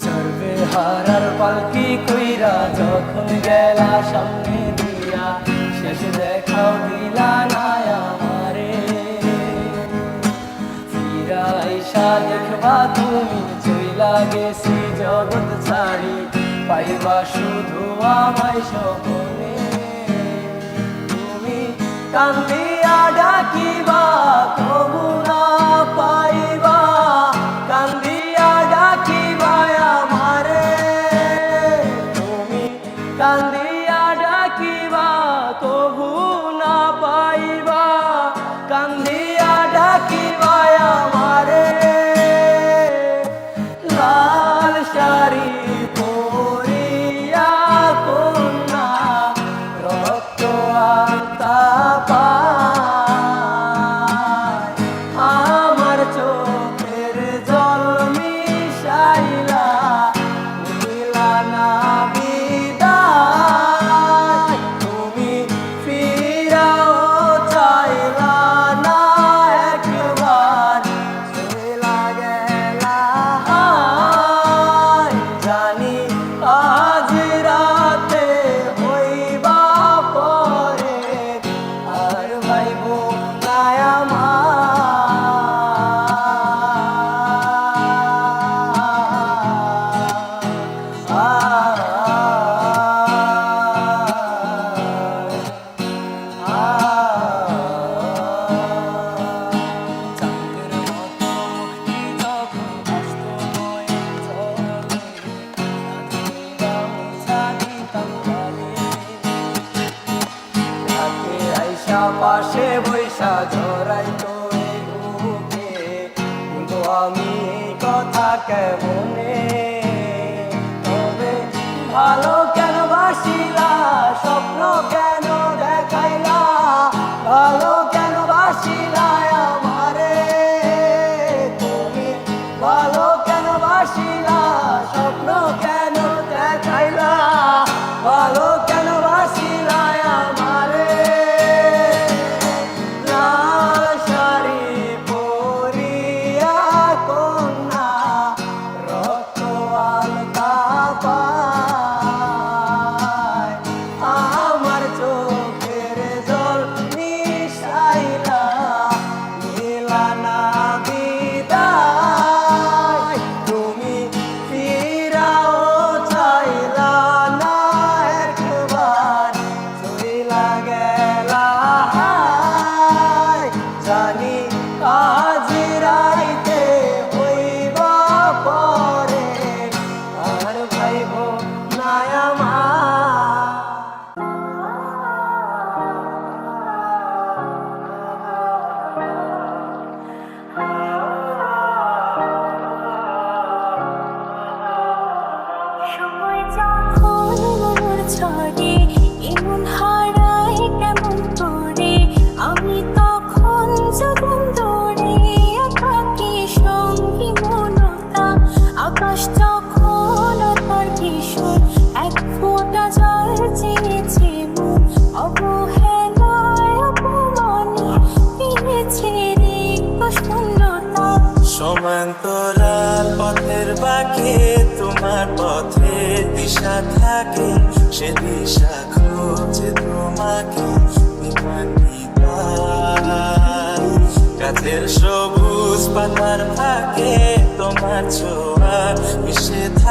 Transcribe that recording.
চড়বে হারার পালকি কইরা যখন গেলা সামনে দিয়া, শেষ দেখাও দিলা না আমারে। ফিরা আইসা দেখবা তুমি চইলা গেছি জগৎ ছাড়ি, পাইবা শুধু আমায় স্বপ্নে। তুমি কান্দিয়া ডাকিবা তবু না পাইবা, কান্দিয়া ডাকিবা আমারে। তুমি কান্দিয়া ডাকিবা তবু না পাইবা, কান্দিয়া ডাকিবা আমারে। লাল শাড়ি পরিয়া কন্যা রক্ত আলতা পায়, আমার চোখের জল মিশাইলা দিলা না বিদায়। তুমি ফিরাও চাইলা না একবার, চইলা গেলা জানি আজ রাতে হইবা পরে, আর ভাইব না পাশে বৈশা জড়াই তো বুকে, কিন্তু আমি এই কথা কেমনে। তবে ভালো কেন বাসিলা, স্বপ্ন কেন দেখাইলা, ভালো কেন বাসিলা আমারে। তুমি ভালো কেন বাসিলা, স্বপ্ন কেন দেখাইলা, ভালো কেন বাসিলা আমারে। জানি আজ রাইতে হইবা পরে, আর ভাইব না সময় যখন মোর ছড়ে, এমন হারায় কেমন করে, আমি তখন যখন দৌড়ে একাকী সঙ্গী মনতা। আকাশ যখন তার ভীষণ এক ফোঁটা জল চেয়েছে মন, অবহেলায় অপমানে ফিরেছে রিক্ত শূন্যতা। সমান্তরাল পথের বাঁকে তোমার পথের দিশা থাকে, সে দিশা খোঁজে তোমাকে গাছের সবুজ পাতার ফাঁকে তোমার ছোঁয়া মিশে থাকে।